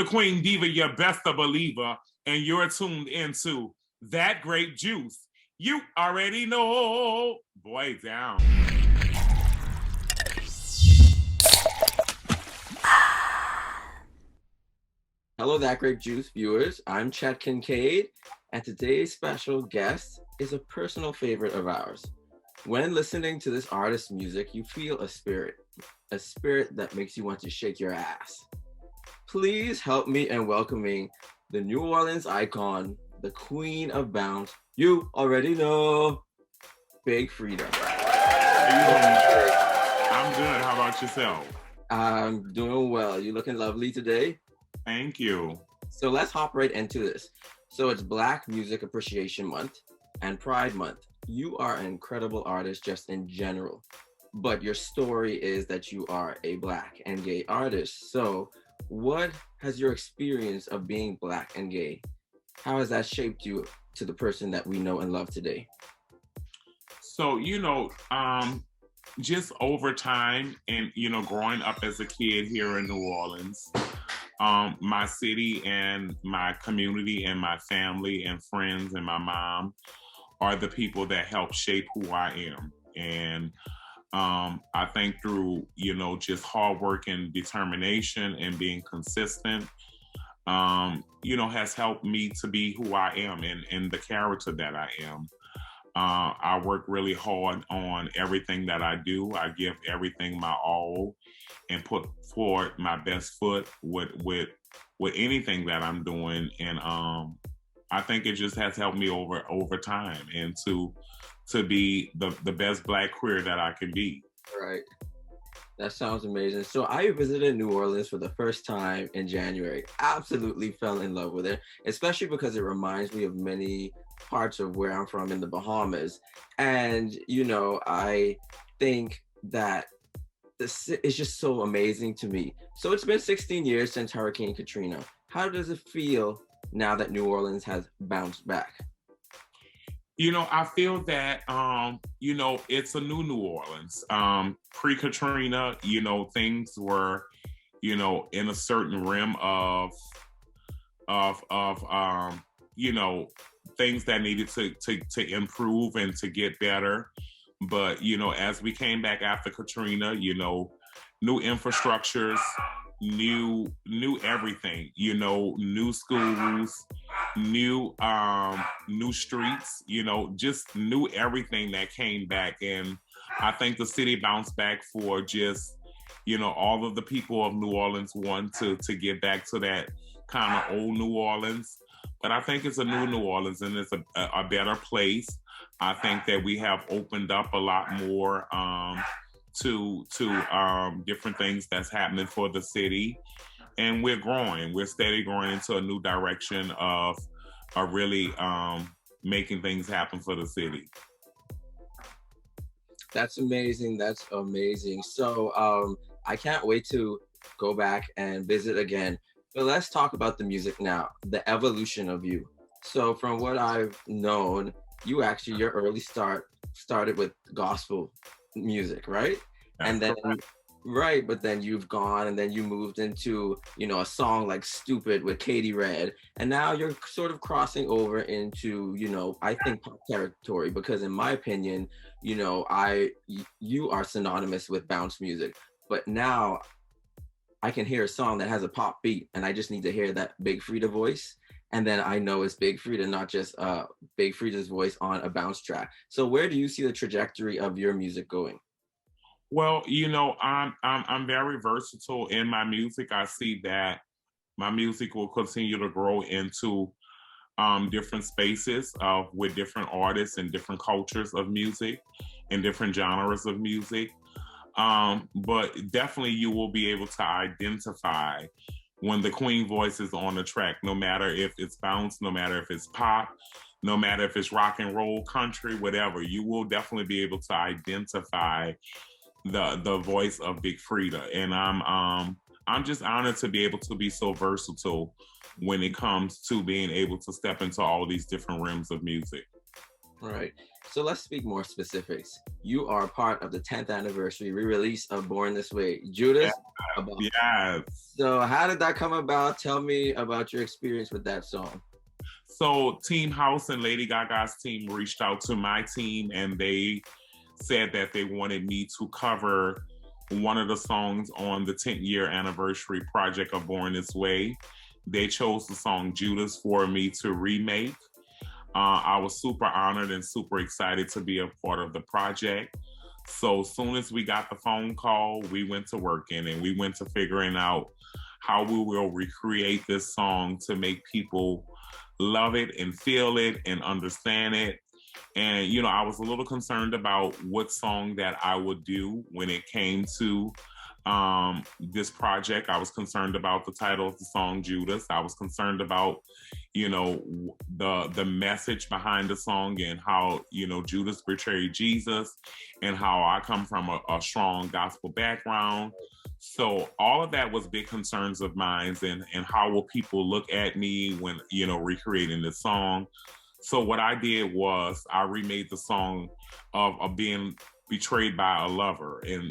the Queen Diva, your best a believer, and you're tuned into That Grape Juice. You already know. Boy, down. Hello, That Grape Juice viewers. I'm Chet Kincaid, and today's special guest is a personal favorite of ours. When listening to this artist's music, you feel a spirit that makes you want to shake your ass. Please help me in welcoming the New Orleans icon, the queen of bounce. You already know, Big Freedia. How you doing? I'm good. How about yourself? I'm doing well. You looking lovely today? Thank you. So let's hop right into this. So it's Black Music Appreciation Month and Pride Month. You are an incredible artist just in general, but your story is that you are a Black and gay artist. So what has your experience of being Black and gay, how has that shaped you to the person that we know and love today? So, just over time and, growing up as a kid here in New Orleans, my city and my community and my family and friends and my mom are the people that help shape who I am. And I think through, just hard work and determination and being consistent, has helped me to be who I am and the character that I am. I work really hard on everything that I do. I give everything my all and put forward my best foot with anything that I'm doing. And I think it just has helped me over time and to be the best Black queer that I can be. Right. That sounds amazing. So I visited New Orleans for the first time in January. Absolutely fell in love with it, especially because it reminds me of many parts of where I'm from in the Bahamas. And, I think that this is just so amazing to me. So it's been 16 years since Hurricane Katrina. How does it feel now that New Orleans has bounced back? I feel that, it's a new New Orleans. Pre-Katrina, things were, in a certain realm of things that needed to improve and to get better. But, as we came back after Katrina, new infrastructures, new everything, new schools, new streets, just new everything that came back. And I think the city bounced back for just, all of the people of New Orleans want to get back to that kind of old New Orleans. But I think it's a new New Orleans and it's a better place. I think that we have opened up a lot more to different things that's happening for the city. And we're growing. We're steady growing into a new direction of really making things happen for the city. That's amazing. That's amazing. So I can't wait to go back and visit again. But let's talk about the music now, the evolution of you. So from what I've known, your early started with gospel music, right? That's And then correct. right, but then you've gone and then you moved into, a song like Stupid with Katie Red. And now you're sort of crossing over into, I think pop territory, because in my opinion, you are synonymous with bounce music. But now I can hear a song that has a pop beat and I just need to hear that Big Freedia voice. And then I know it's Big Freedia, not just Big Freedia's voice on a bounce track. So where do you see the trajectory of your music going? Well, I'm very versatile in my music. I see that my music will continue to grow into different spaces with different artists and different cultures of music and different genres of music. But definitely you will be able to identify when the queen voice is on the track, no matter if it's bounce, no matter if it's pop, no matter if it's rock and roll, country, whatever, you will definitely be able to identify the voice of Big Freedia. And I'm just honored to be able to be so versatile when it comes to being able to step into all these different realms of music. All right. So let's speak more specifics. You are part of the 10th anniversary re-release of Born This Way. Yeah, Judas, about. yes. So how did that come about? Tell me about your experience with that song. So Team House and Lady Gaga's team reached out to my team and they said that they wanted me to cover one of the songs on the 10th year anniversary project of Born This Way. They chose the song Judas for me to remake. I was super honored and super excited to be a part of the project. So as soon as we got the phone call, we went to working and we went to figuring out how we will recreate this song to make people love it and feel it and understand it. And, you know, I was a little concerned about what song that I would do when it came to this project. I was concerned about the title of the song Judas. I was concerned about, you know, the message behind the song and how, you know, Judas betrayed Jesus and how I come from a strong gospel background. So all of that was big concerns of mine, and how will people look at me when, you know, recreating this song. So what I did was I remade the song of being betrayed by a lover and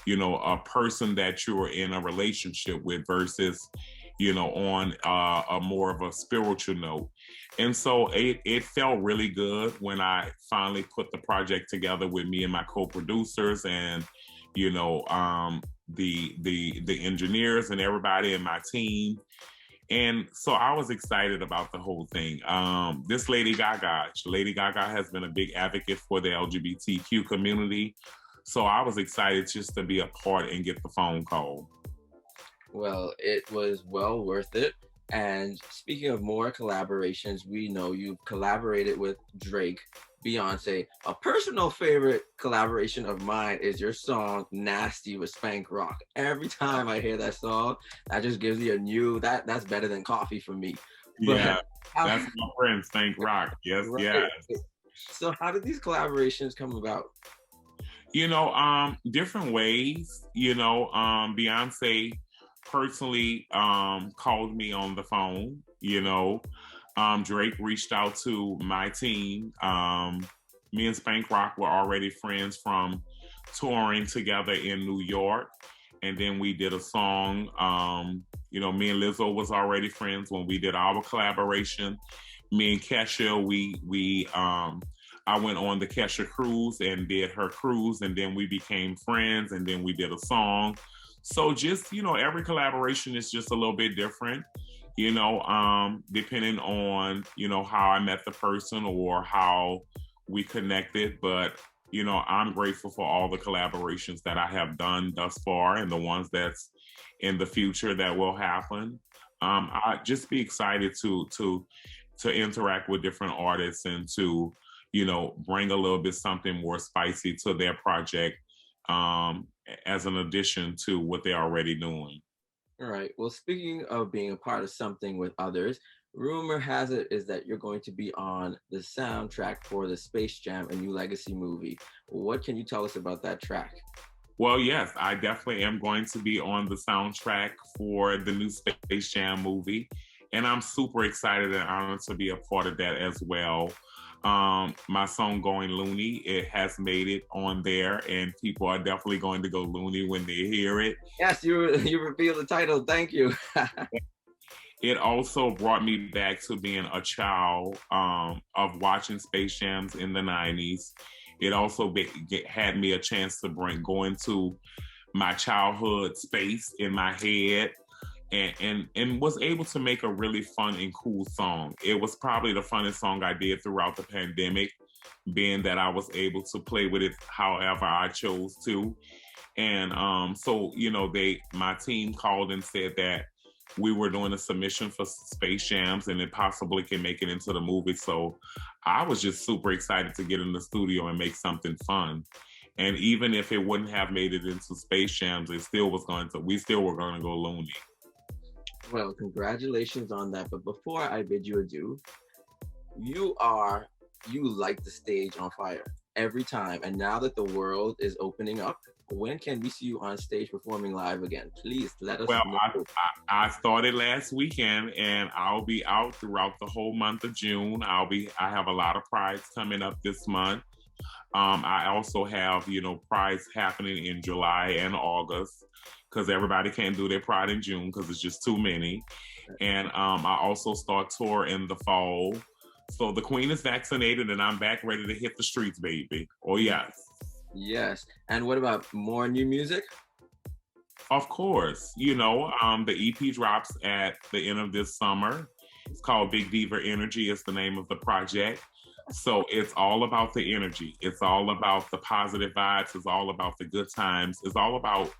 you know, a person that you're in a relationship with versus, you know, on a more of a spiritual note. And so it felt really good when I finally put the project together with me and my co-producers and, you know, the engineers and everybody in my team. And so I was excited about the whole thing. This Lady Gaga has been a big advocate for the LGBTQ community. So I was excited just to be a part and get the phone call. Well, it was well worth it. And speaking of more collaborations, we know you've collaborated with Drake, Beyonce. A personal favorite collaboration of mine is your song Nasty with Spank Rock. Every time I hear that song, that just gives me a new that's better than coffee for me. Yeah, But how, that's my friend Stank Rock. Yes, right. yes. So how did these collaborations come about? You know, different ways. You know, Beyonce personally called me on the phone. You know, Drake reached out to my team. Me and Spank Rock were already friends from touring together in New York, and then we did a song. You know, me and Lizzo was already friends when we did our collaboration. Me and Kesha, we I went on the Kesha cruise and did her cruise, and then we became friends, and then we did a song. So just, you know, every collaboration is just a little bit different, you know, depending on, you know, how I met the person or how we connected. But, you know, I'm grateful for all the collaborations that I have done thus far and the ones that's in the future that will happen. I just be excited to interact with different artists and to, you know, bring a little bit something more spicy to their project, as an addition to what they're already doing. All right. Well, speaking of being a part of something with others, rumor has it is that you're going to be on the soundtrack for the Space Jam: A New Legacy movie. What can you tell us about that track? Well, yes, I definitely am going to be on the soundtrack for the new Space Jam movie. And I'm super excited and honored to be a part of that as well. My song Going Loony, it has made it on there, and people are definitely going to go loony when they hear it. Yes, you revealed the title. Thank you. It also brought me back to being a child, of watching Space Jams in the 90s. It also had me a chance to go into my childhood space in my head, and was able to make a really fun and cool song. It was probably the funnest song I did throughout the pandemic, being that I was able to play with it however I chose to. And so, you know, my team called and said that we were doing a submission for Space Jams and it possibly can make it into the movie. So I was just super excited to get in the studio and make something fun. And even if it wouldn't have made it into Space Jams, we still were going to go loony. Well, congratulations on that. But before I bid you adieu, you light the stage on fire. every time. And now that the world is opening up, when can we see you on stage performing live again? Please let us Well, know. I started last weekend, and I'll be out throughout the whole month of June. I have a lot of prides coming up this month. I also have, prides happening in July and August because everybody can't do their pride in June because it's just too many. And I also start tour in the fall. So the queen is vaccinated and I'm back ready to hit the streets, baby. Oh, yes. Yes. And what about more new music? Of course. The EP drops at the end of this summer. It's called Big Diva Energy. It's the name of the project. So it's all about the energy. It's all about the positive vibes. It's all about the good times. It's all about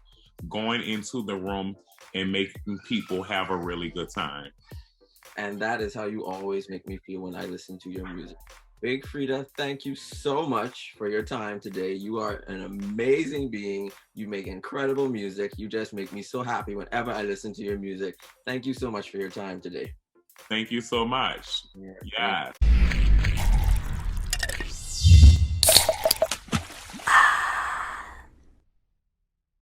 going into the room and making people have a really good time. And that is how you always make me feel when I listen to your music. Big Freedia, thank you so much for your time today. You are an amazing being. You make incredible music. You just make me so happy whenever I listen to your music. Thank you so much for your time today. Thank you so much. Yeah.